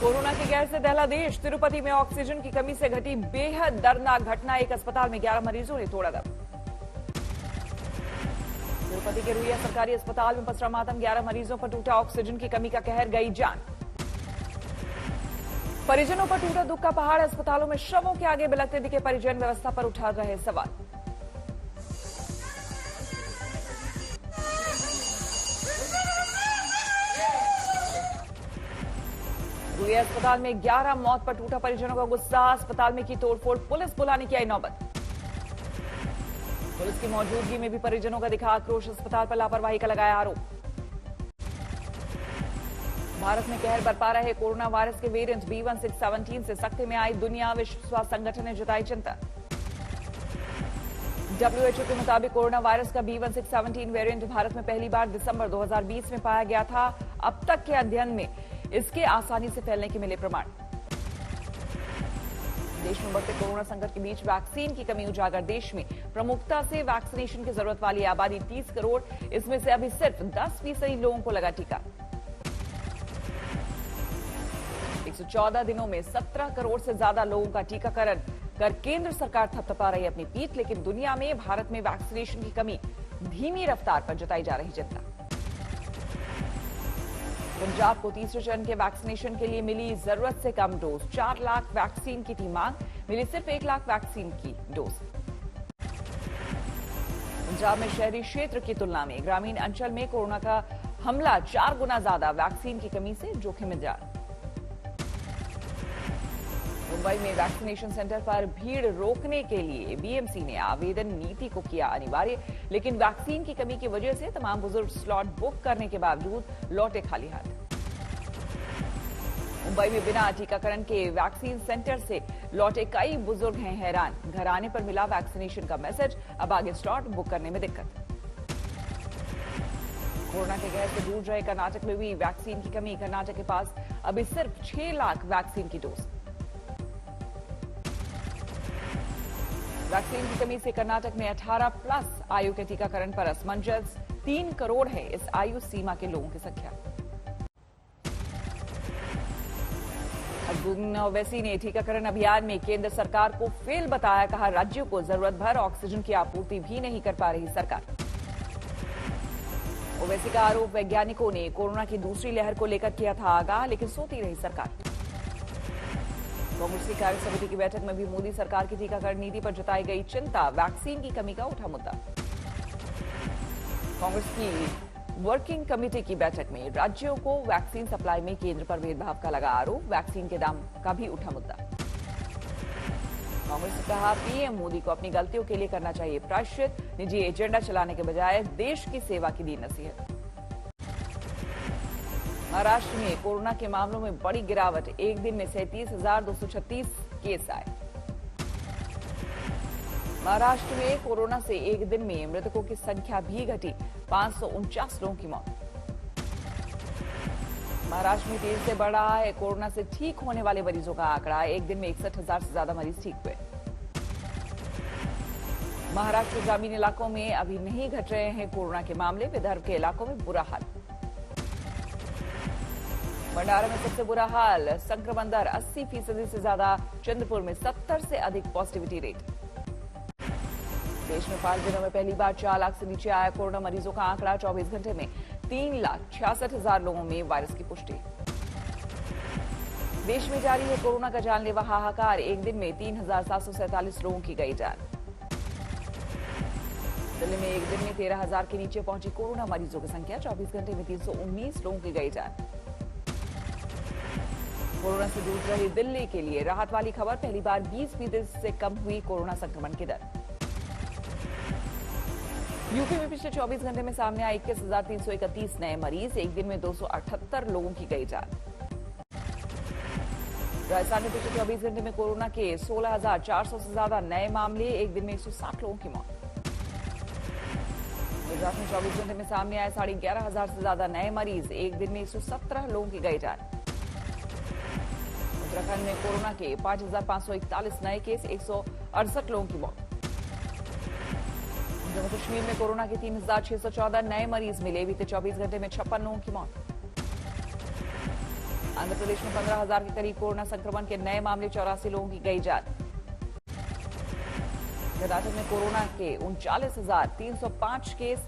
Corona की कहर से दहला देश। तिरुपति में ऑक्सीजन की कमी से घटी बेहद दर्दनाक घटना। एक अस्पताल में 11 मरीजों ने तोड़ा दम। तिरुपति के रुइया सरकारी अस्पताल में पसरा मातम। 11 मरीजों पर टूटा ऑक्सीजन की कमी का कहर, गई जान। परिजनों पर टूटा दुख का पहाड़। अस्पतालों में शवों के आगे बिलखते दिखे परिजन। व्यवस्था पर उठा रहे सवाल। रुइया अस्पताल में 11 मौत पर टूटा परिजनों का गुस्सा। अस्पताल में की तोड़फोड़, पुलिस बुलाने की आई नौबत। पुलिस की मौजूदगी में भी परिजनों का दिखा आक्रोश। अस्पताल पर लापरवाही का लगाया आरोप। भारत में कहर बरपा रहे कोरोना वायरस के वेरिएंट B1617 से सख्ती में आई दुनिया। विश्व स्वास्थ्य संगठन ने जताई चिंता। WHO के मुताबिक कोरोना वायरस का B1617 वेरिएंट भारत में पहली बार दिसंबर 2020 में पाया गया था। अब तक के अध्ययन में इसके आसानी से फैलने के मिले प्रमाण। देश में बढ़ते कोरोना संकट के बीच वैक्सीन की कमी उजागर। देश में प्रमुखता से वैक्सीनेशन की जरूरत वाली आबादी 30 करोड़। इसमें से अभी सिर्फ 10% लोगों को लगा टीका। 114 दिनों में 17 करोड़ से ज्यादा लोगों का टीकाकरण कर केंद्र सरकार थपथपा रही अपनी पीठ। लेकिन दुनिया में भारत में वैक्सीनेशन की कमी, धीमी रफ्तार पर जताई जा रही चिंता। पंजाब को तीसरे चरण के वैक्सीनेशन के लिए मिली जरूरत से कम डोज। 4 लाख वैक्सीन की थी मांग, मिली सिर्फ 1 लाख वैक्सीन की डोज। पंजाब में शहरी क्षेत्र की तुलना में ग्रामीण अंचल में कोरोना का हमला 4 गुना ज्यादा। वैक्सीन की कमी से जोखिम में जा। मुंबई में वैक्सीनेशन सेंटर पर भीड़ रोकने के लिए बीएमसी ने आवेदन नीति को किया अनिवार्य। लेकिन वैक्सीन की कमी की वजह से तमाम बुजुर्ग स्लॉट बुक करने के बावजूद लौटे खाली हाथ। मुंबई में बिना टीकाकरण के वैक्सीन सेंटर से लौटे कई बुजुर्ग हैं हैरान। घर आने पर मिला वैक्सीनेशन का मैसेज, अब आगे स्लॉट बुक करने में दिक्कत। कोरोना के कहर से जूझ रहे कर्नाटक में भी वैक्सीन की कमी। कर्नाटक के पास अभी सिर्फ 6 लाख वैक्सीन की डोज। वैक्सीन की कमी से कर्नाटक में 18+ आयु के टीकाकरण पर असमंजस। 3 करोड़ है इस आयु सीमा के लोगों की संख्या। अर्जुन ओवैसी ने टीकाकरण अभियान में केंद्र सरकार को फेल बताया। कहा, राज्यों को जरूरत भर ऑक्सीजन की आपूर्ति भी नहीं कर पा रही सरकार। ओवैसी का आरोप, वैज्ञानिकों ने कोरोना की दूसरी लहर को लेकर किया था आगाह, लेकिन सोती रही सरकार। कांग्रेस की कार्य समिति की बैठक में भी मोदी सरकार की टीकाकरण नीति पर जताई गई चिंता। वैक्सीन की कमी का उठा मुद्दा। कांग्रेस की वर्किंग कमेटी की बैठक में राज्यों को वैक्सीन सप्लाई में केंद्र पर भेदभाव का लगा आरोप। वैक्सीन के दाम का भी उठा मुद्दा। कांग्रेस ने कहा, पीएम मोदी को अपनी गलतियों के लिए करना चाहिए प्रायश्चित। निजी एजेंडा चलाने के बजाय देश की सेवा की दी नसीहत। महाराष्ट्र में कोरोना के मामलों में बड़ी गिरावट। एक दिन में 37,236 केस आए। महाराष्ट्र में कोरोना से एक दिन में मृतकों की संख्या भी घटी। 549 लोगों की मौत। महाराष्ट्र में तेजी से बढ़ रहा है कोरोना से ठीक होने वाले मरीजों का आंकड़ा। एक दिन में 61,000 से ज्यादा मरीज ठीक हुए। महाराष्ट्र के ग्रामीण इलाकों में अभी नहीं घट रहे हैं कोरोना के मामले। विदर्भ के इलाकों में बुरा हाल। भंडारा में सबसे बुरा हाल। संक्रमण दर 80% से ज्यादा। चंद्रपुर में 70 से अधिक पॉजिटिविटी रेट। देश में 5 दिनों में पहली बार 4 लाख से नीचे आया कोरोना मरीजों का आंकड़ा। 24 घंटे में 3,66,000 लोगों में वायरस की पुष्टि। देश में जारी है कोरोना का जानलेवा हाहाकार। एक दिन में 3,747 लोगों की गई जान। दिल्ली में एक दिन में 13,000 के नीचे पहुंची कोरोना मरीजों की संख्या। 24 घंटे में 319 लोगों की गई जान। कोरोना से जूझ रही दिल्ली के लिए राहत वाली खबर। पहली बार 20% से कम हुई कोरोना संक्रमण की दर। यूपी में पिछले 24 घंटे में सामने आए 21,331 नए मरीज। एक दिन में 278 लोगों की गई जान। राजस्थान में पिछले 24 घंटे में कोरोना के 16,400 से ज्यादा नए मामले। एक दिन में 160 लोगों की मौत। गुजरात में 24 घंटे में सामने आए 11,500 से ज्यादा नए मरीज। एक दिन में 117 लोगों की गई जान। उत्तराखंड में कोरोना के 5,541 नए केस। 168 लोगों की मौत। जम्मू कश्मीर में कोरोना के 3,614 नए मरीज मिले। बीते 24 घंटे में 56 लोगों की मौत। आंध्र प्रदेश में 15,000 के करीब कोरोना संक्रमण के नए मामले, 84 लोगों की गई जान। कर्नाटक में कोरोना के 39,305 केस,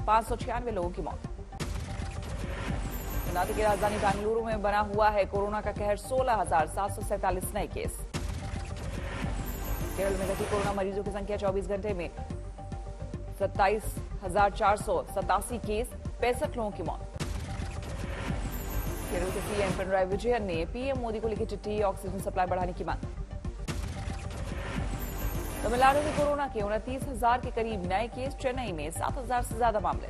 596 लोगों की मौत। कर्नाटक की राजधानी बेंगलुरु में बना हुआ है कोरोना का कहर, 16,747 नए केस। केरल में घटी कोरोना मरीजों की संख्या, 24 घंटे में 27,487 केस, 65 लोगों की मौत। केरल के सीएम पिनराई विजयन ने पीएम मोदी को लिखी चिट्ठी, ऑक्सीजन सप्लाई बढ़ाने की मांग। तमिलनाडु में कोरोना के 29,000 के करीब नए केस, चेन्नई में 7,000 से ज्यादा मामले।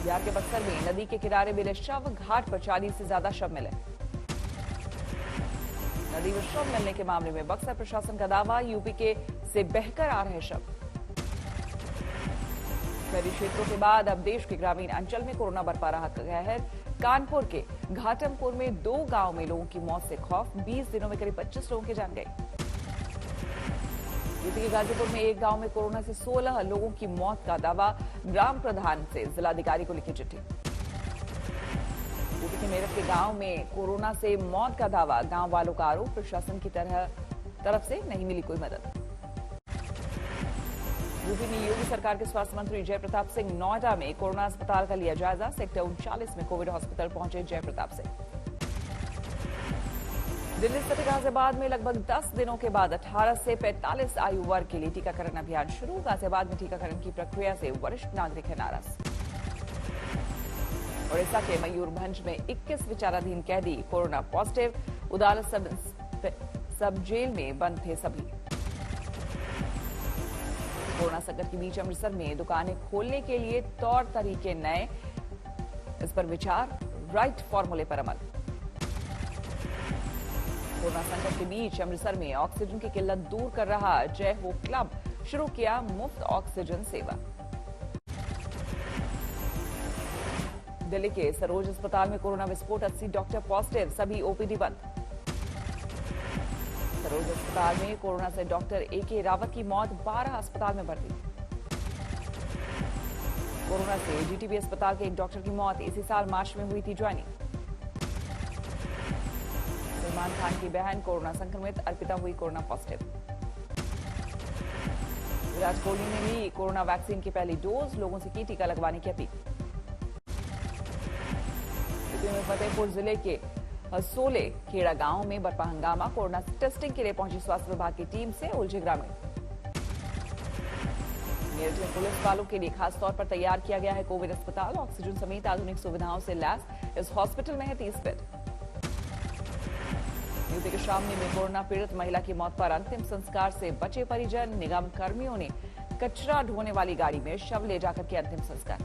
बिहार के बक्सर में नदी के किनारे मिले शव, घाट पर 40 से ज्यादा शव मिले। नदी में शव मिलने के मामले में बक्सर प्रशासन का दावा, यूपी के से बहकर आ रहे शव। शहरी क्षेत्रों के बाद अब देश के ग्रामीण अंचल में कोरोना बरपा रहा कहर। कानपुर के घाटमपुर में 2 गांव में लोगों की मौत से खौफ, 20 दिनों में करीब 25 लोगों की जान गई। यूपी के गाजीपुर में एक गांव में कोरोना से 16 लोगों की मौत का दावा, ग्राम प्रधान से जिलाधिकारी को लिखी चिट्ठी। यूपी के मेरठ के गांव में कोरोना से मौत का दावा, गांव वालों का आरोप, प्रशासन की तरफ से नहीं मिली कोई मदद। यूपी में योगी सरकार के स्वास्थ्य मंत्री जयप्रताप सिंह नोएडा में कोरोना अस्पताल का लिया जायजा, सेक्टर 39 में कोविड हॉस्पिटल पहुंचे जयप्रताप सिंह। दिल्ली स्थित गाजियाबाद में लगभग 10 दिनों के बाद 18 से 45 आयु वर्ग के लिए टीकाकरण अभियान शुरू। गाजियाबाद में टीकाकरण की प्रक्रिया से वरिष्ठ नागरिक है नाराज। ओडिशा के मयूरभंज में 21 विचाराधीन कैदी कोरोना पॉजिटिव, अदालत सब जेल में बंद थे सभी। कोरोना संकट के बीच अमृतसर में दुकानें खोलने के लिए तौर तरीके नए, इस पर विचार, राइट फॉर्मूले पर अमल। कोरोना संकट के बीच अमृतसर में ऑक्सीजन की किल्लत दूर कर रहा जय हो क्लब, शुरू किया मुफ्त ऑक्सीजन सेवा। दिल्ली के सरोज अस्पताल में कोरोना विस्फोट, 80 डॉक्टर पॉजिटिव, सभी ओपीडी बंद। सरोज अस्पताल में कोरोना से डॉक्टर AK रावत की मौत, 12 अस्पताल में भर्ती। कोरोना से GTB अस्पताल के एक डॉक्टर की मौत, इसी साल मार्च में हुई थी ज्वाइनिंग। सलमान खान की बहन कोरोना संक्रमित, अर्पिता हुई कोरोना पॉजिटिव। विराट कोहली ने ली कोरोना वैक्सीन की पहली डोज, लोगों से की टीका लगवाने की अपील। फतेहपुर जिले के सोले खेड़ा गांव में बरपा हंगामा, कोरोना टेस्टिंग के लिए पहुंची स्वास्थ्य विभाग की टीम से उलझे ग्रामीण। मेरठ में पुलिस वालों के लिए खास तौर पर तैयार किया गया है कोविड अस्पताल, ऑक्सीजन समेत आधुनिक सुविधाओं से लैस इस हॉस्पिटल में है 30 बेड। यूपी के शामली में कोरोना पीड़ित महिला की मौत पर अंतिम संस्कार से बचे परिजन, निगम कर्मियों ने कचरा ढोने वाली गाड़ी में शव ले जाकर किया अंतिम संस्कार।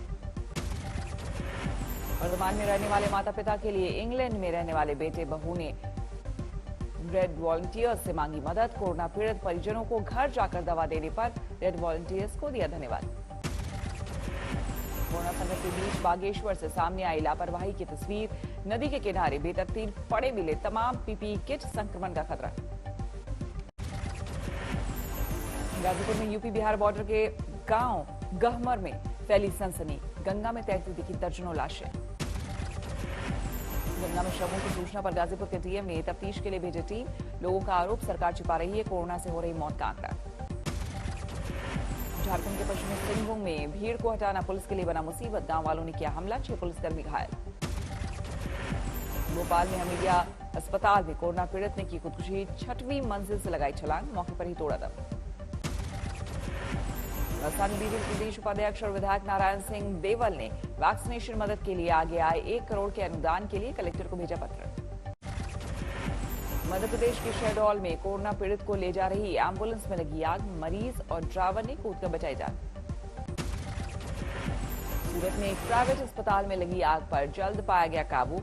वर्धमान में रहने वाले माता पिता के लिए इंग्लैंड में रहने वाले बेटे बहू ने रेड वॉलंटियर्स से मांगी मदद, कोरोना पीड़ित परिजनों को घर जाकर दवा देने पर रेड वॉलंटियर्स को दिया धन्यवाद। कोरोना संकट के बीच बागेश्वर से सामने आई लापरवाही की तस्वीर, नदी के किनारे बेतरतीब पड़े मिले तमाम PPE किट, संक्रमण का खतरा। गाजीपुर में यूपी बिहार बॉर्डर के गांव गहमर में फैली सनसनी, गंगा में तैरती दिखी दर्जनों लाशें। गंगा में शवों की सूचना पर गाजीपुर के डीएम ने तफ्तीश के लिए भेजी टीम, लोगों का आरोप सरकार छिपा रही है कोरोना से हो रही मौत का आंकड़ा। झारखंड के पश्चिमी सिंहभूम में भीड़ को हटाना पुलिस के लिए बना मुसीबत, गांव वालों ने किया हमला, 6 पुलिसकर्मी घायल। भोपाल में हमीदिया अस्पताल में कोरोना पीड़ित ने की खुदकुशी, 6वीं मंजिल से लगाई छलांग, मौके पर ही तोड़ा दम। राजधानी बीजेपी प्रदेश उपाध्यक्ष और विधायक नारायण सिंह देवल ने वैक्सीनेशन मदद के लिए आगे आए 1 करोड़ के अनुदान के लिए कलेक्टर को भेजा पत्र। मध्य प्रदेश के शहडोल में कोरोना पीड़ित को ले जा रही एम्बुलेंस में लगी आग, मरीज और ड्राइवर ने कूदकर बचाई जान। सूरत में एक प्राइवेट अस्पताल में लगी आग पर जल्द पाया गया काबू,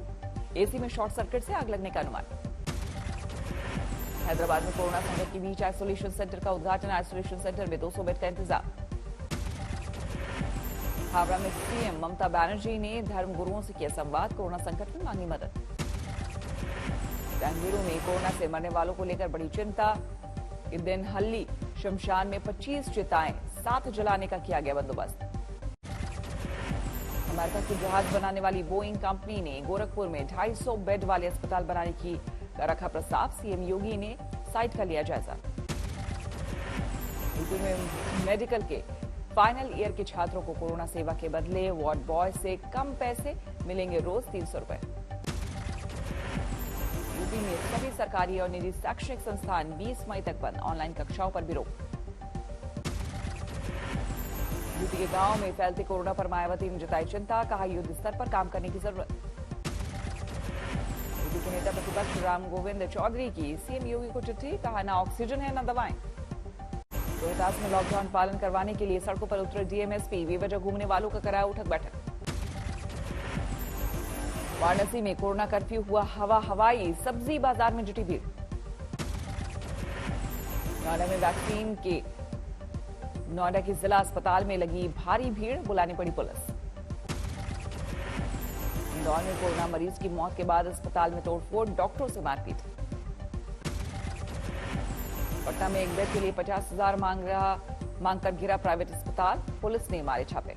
AC में शॉर्ट सर्किट से आग लगने का अनुमान। हैदराबाद में कोरोना संकट के बीच आइसोलेशन सेंटर का उद्घाटन, आइसोलेशन सेंटर में 200 बेड का इंतजाम। हावड़ा में सीएम ममता बनर्जी ने धर्मगुरुओं से किया संवाद, कोरोना संकट में मांगी मदद। बेंगलुरु में कोरोना से मरने वालों को लेकर बड़ी चिंता, इदेनहल्ली शमशान में 25 चिताएं, 7 जलाने का किया गया बंदोबस्त। अमेरिका की जहाज बनाने वाली बोइंग कंपनी ने गोरखपुर में 250 बेड वाले अस्पताल बनाने की रखा प्रस्ताव। सीएम योगी ने साइट का लिया जायजा। यूपी में मेडिकल के फाइनल ईयर के छात्रों को कोरोना सेवा के बदले वार्ड बॉय से कम पैसे मिलेंगे, रोज 300 रुपए। यूपी में सभी सरकारी और निजी शैक्षणिक संस्थान 20 मई तक बंद, ऑनलाइन कक्षाओं पर भी रोक। यूपी के गांव में फैलते कोरोना पर मायावती ने जताई चिंता, कहा युद्ध स्तर पर काम करने की जरूरत। यूपी के नेता प्रतिपक्ष राम गोविंद चौधरी की सीएम योगी को चिट्ठी, कहा ना ऑक्सीजन है ना दवाएं। रोहतास में लॉकडाउन पालन करवाने के लिए सड़कों पर उतरे डीएमएसपी, बेवजह घूमने वालों का कराया उठक बैठक। वाराणसी में कोरोना कर्फ्यू हुआ हवाई, सब्जी बाजार में जुटी भीड़। नोएडा में वैक्सीन के नोएडा के जिला अस्पताल में लगी भारी भीड़, बुलानी पड़ी पुलिस। इंदौर में कोरोना मरीज की मौत के बाद अस्पताल में तोड़फोड़, डॉक्टरों से मारपीट। पटना में एक बेड के लिए 50,000 मांगकर गिरा प्राइवेट अस्पताल, पुलिस ने मारे छापे।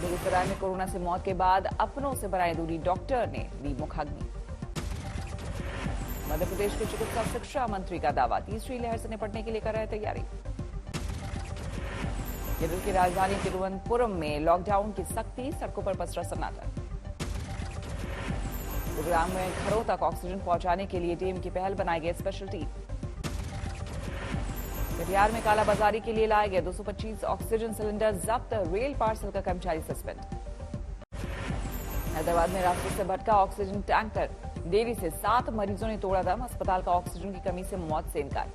बेगूसराय में कोरोना से मौत के बाद अपनों से बनाए दूरी, डॉक्टर ने दी मुखाग्नि। मध्य प्रदेश के चिकित्सा शिक्षा मंत्री का दावा, तीसरी लहर से निपटने के लिए कर रहे तैयारी। केरल की राजधानी तिरुवनंतपुरम में लॉकडाउन की सख्ती, सड़कों पर पसरा सन्नाटा। गुरुग्राम में घरों तक ऑक्सीजन पहुंचाने के लिए टीम की पहल, बनाई गई स्पेशल टीम। कटिहार में कालाबाजारी के लिए लाए गए 225 ऑक्सीजन सिलेंडर जब्त, रेल पार्सल का कर्मचारी सस्पेंड। हैदराबाद में रास्ते से भटका ऑक्सीजन टैंकर, देरी से 7 मरीजों ने तोड़ा दम, अस्पताल का ऑक्सीजन की कमी से मौत से इनकार।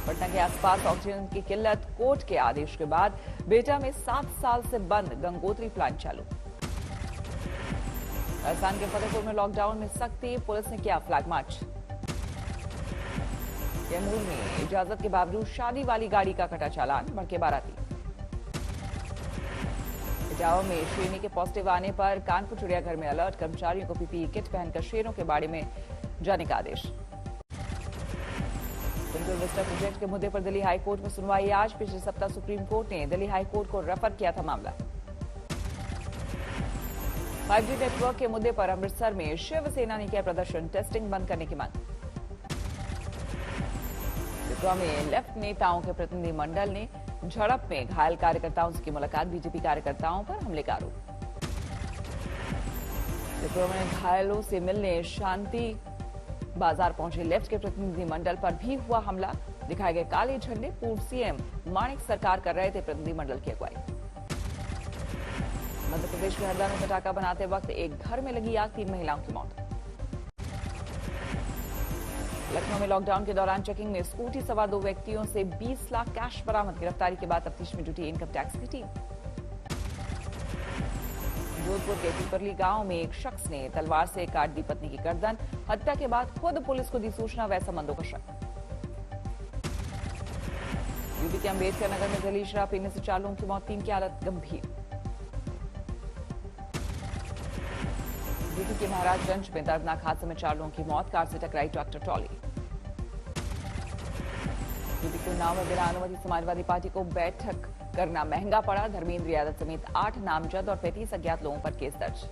पटना के आसपास ऑक्सीजन की किल्लत, कोर्ट के आदेश के बाद बेटा में 7 साल से बंद गंगोत्री प्लांट चालू। राजस्थान के फतेहपुर में लॉकडाउन में सख्ती, पुलिस ने किया फ्लैग मार्च। कैमूर में इजाजत के बावजूद शादी वाली गाड़ी का कटा चालान, भड़के बाराती। इटावा में शेरनी के पॉजिटिव आने पर कानपुर चिड़ियाघर में अलर्ट, कर्मचारियों को पीपीई किट पहनकर शेरों के बाड़े में जाने का आदेश। सेंट्रल विस्टा प्रोजेक्ट के मुद्दे पर दिल्ली हाईकोर्ट में सुनवाई आज। पिछले सप्ताह सुप्रीम कोर्ट ने दिल्ली हाईकोर्ट को रेफर किया था मामला। 5G नेटवर्क के मुद्दे पर अमृतसर में शिवसेना ने किया प्रदर्शन, टेस्टिंग बंद करने की मांग। त्रिपुरा में लेफ्ट नेताओं के प्रतिनिधि मंडल ने झड़प में घायल कार्यकर्ताओं से की मुलाकात, बीजेपी कार्यकर्ताओं पर हमले का आरोप। त्रिपुरा में घायलों से मिलने शांति बाजार पहुंचे लेफ्ट के प्रतिनिधि मंडल पर भी हुआ हमला, दिखाए गए काले झंडे। पूर्व सीएम माणिक सरकार कर रहे थे प्रतिनिधि मंडल की अगुवाई। मध्य प्रदेश के हरदा में पटाखा बनाते वक्त एक घर में लगी आग, 3 महिलाओं की मौत। लखनऊ में लॉकडाउन के दौरान चेकिंग में स्कूटी सवार 2 व्यक्तियों से 20 लाख कैश बरामद, गिरफ्तारी के बाद तफ्तीश में जुटी इनकम टैक्स की टीम। जोधपुर के पिपरली गांव में एक शख्स ने तलवार से काट दी पत्नी की गर्दन, हत्या के बाद खुद पुलिस को दी सूचना, वह संबंधों का शक। यूपी के अंबेडकर नगर में जहरीली शराब पीने से 4 लोगों की मौत, 3 की हालत गंभीर। यूपी के महाराजगंज में दर्दनाक हादसे में 4 लोगों की मौत, कार से टकराई ट्रैक्टर ट्रॉली। यूपी के उन्नाव में बिना अनुमति समाजवादी पार्टी को बैठक करना महंगा पड़ा, धर्मेंद्र यादव समेत 8 नामजद और 35 अज्ञात लोगों पर केस दर्ज।